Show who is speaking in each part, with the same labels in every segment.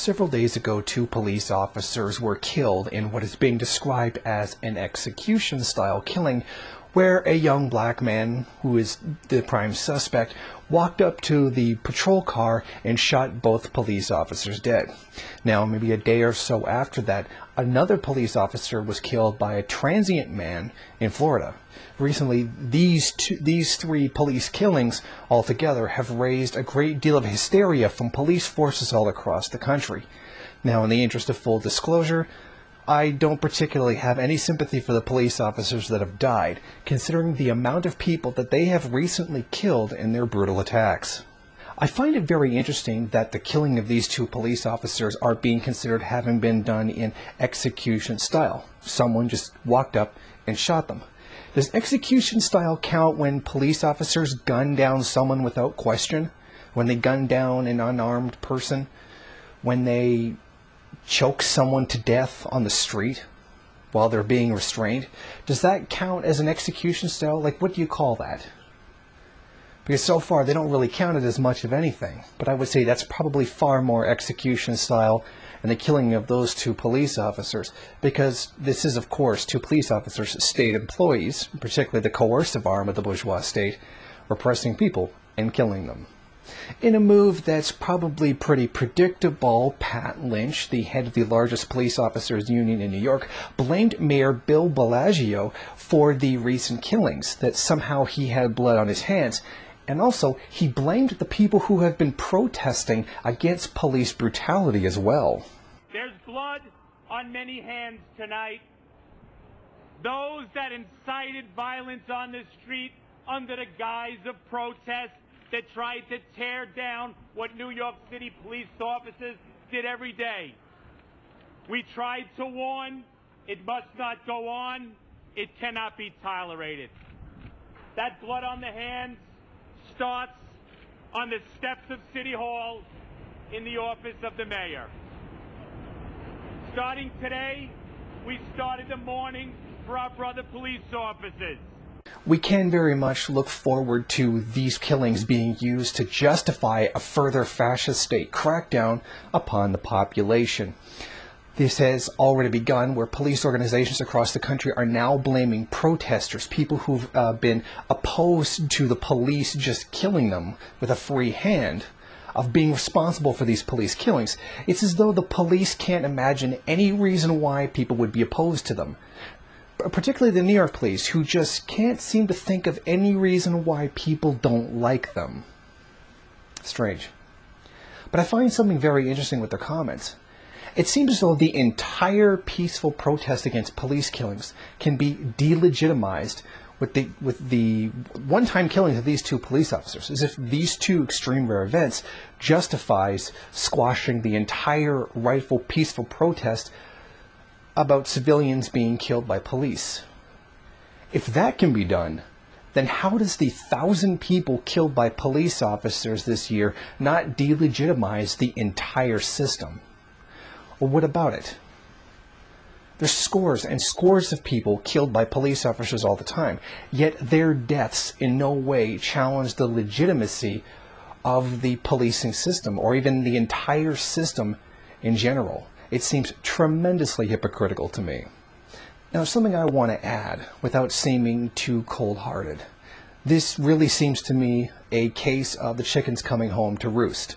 Speaker 1: Several days ago, two police officers were killed in what is being described as an execution-style killing, where a young black man, who is the prime suspect, walked up to the patrol car and shot both police officers dead. Now, maybe a day or so after that, another police officer was killed by a transient man in Florida. Recently, these three police killings altogether have raised a great deal of hysteria from police forces all across the country. Now, in the interest of full disclosure, I don't particularly have any sympathy for the police officers that have died, considering the amount of people that they have recently killed in their brutal attacks. I find it very interesting that the killing of these two police officers are being considered having been done in execution style. Someone just walked up and shot them. Does execution style count when police officers gun down someone without question? When they gun down an unarmed person? When they choke someone to death on the street while they're being restrained? Does that count as an execution style? Like, what do you call that? Because so far they don't really count it as much of anything, but I would say that's probably far more execution style and the killing of those two police officers, because this is, of course, two police officers, state employees, particularly the coercive arm of the bourgeois state, repressing people and killing them. In a move that's probably pretty predictable, Pat Lynch, the head of the largest police officers union in New York, blamed Mayor Bill Bellagio for the recent killings, that somehow he had blood on his hands. And also, he blamed the people who have been protesting against police brutality as well.
Speaker 2: There's blood on many hands tonight. Those that incited violence on the street under the guise of protest, that tried to tear down what New York City police officers did every day. We tried to warn, it must not go on, it cannot be tolerated. That blood on the hands starts on the steps of City Hall in the office of the mayor. Starting today, we started the mourning for our brother police officers.
Speaker 1: We can very much look forward to these killings being used to justify a further fascist state crackdown upon the population. This has already begun, where police organizations across the country are now blaming protesters, people who've been opposed to the police just killing them with a free hand, of being responsible for these police killings. It's as though the police can't imagine any reason why people would be opposed to them. Particularly the New York police, who just can't seem to think of any reason why people don't like them. Strange. But I find something very interesting with their comments. It seems as though the entire peaceful protest against police killings can be delegitimized with the one-time killings of these two police officers, as if these two extreme rare events justifies squashing the entire rightful peaceful protest about civilians being killed by police. If that can be done, then how does the 1,000 people killed by police officers this year not delegitimize the entire system? Or what about it? There's scores and scores of people killed by police officers all the time, yet their deaths in no way challenge the legitimacy of the policing system, or even the entire system in general. It seems tremendously hypocritical to me. Now, something I want to add, without seeming too cold-hearted. This really seems to me a case of the chickens coming home to roost.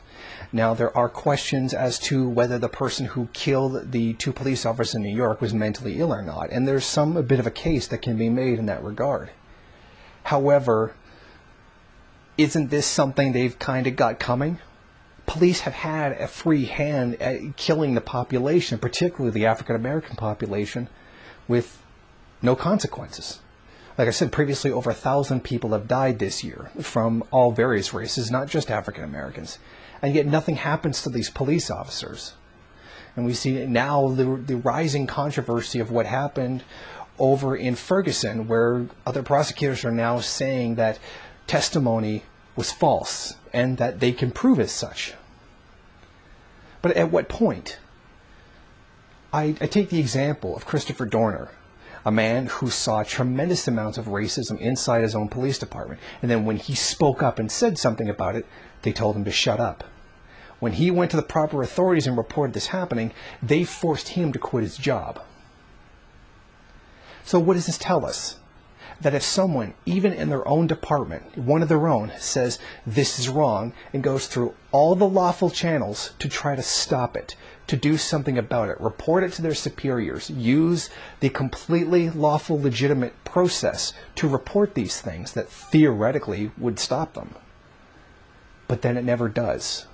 Speaker 1: Now, there are questions as to whether the person who killed the two police officers in New York was mentally ill or not, and there's a bit of a case that can be made in that regard. However, isn't this something they've kind of got coming? Police have had a free hand at killing the population, particularly the African-American population, with no consequences. Like I said previously, over 1,000 people have died this year from all various races, not just African-Americans. And yet nothing happens to these police officers. And we see now the rising controversy of what happened over in Ferguson, where other prosecutors are now saying that testimony was false and that they can prove as such. But at what point? I take the example of Christopher Dorner, a man who saw tremendous amounts of racism inside his own police department, and then when he spoke up and said something about it, they told him to shut up. When he went to the proper authorities and reported this happening, they forced him to quit his job. So what does this tell us? That if someone, even in their own department, one of their own, says this is wrong and goes through all the lawful channels to try to stop it, to do something about it, report it to their superiors, use the completely lawful, legitimate process to report these things that theoretically would stop them. But then it never does.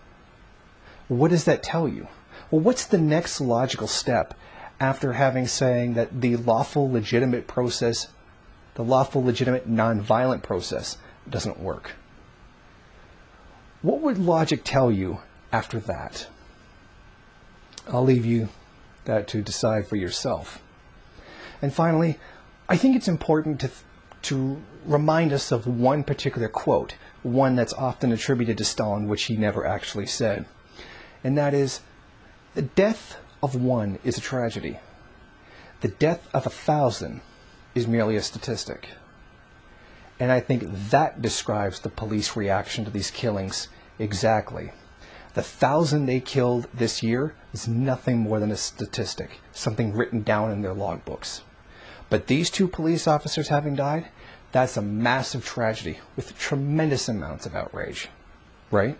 Speaker 1: What does that tell you? Well, what's the next logical step after having saying that the lawful, legitimate process, the lawful, legitimate, non-violent process doesn't work? What would logic tell you after that? I'll leave you that to decide for yourself. And finally, I think it's important to remind us of one particular quote, one that's often attributed to Stalin, which he never actually said. And that is, the death of one is a tragedy. The death of 1,000 is merely a statistic. And I think that describes the police reaction to these killings exactly. The 1,000 they killed this year is nothing more than a statistic, something written down in their logbooks. But these 2 police officers having died, that's a massive tragedy with tremendous amounts of outrage, right?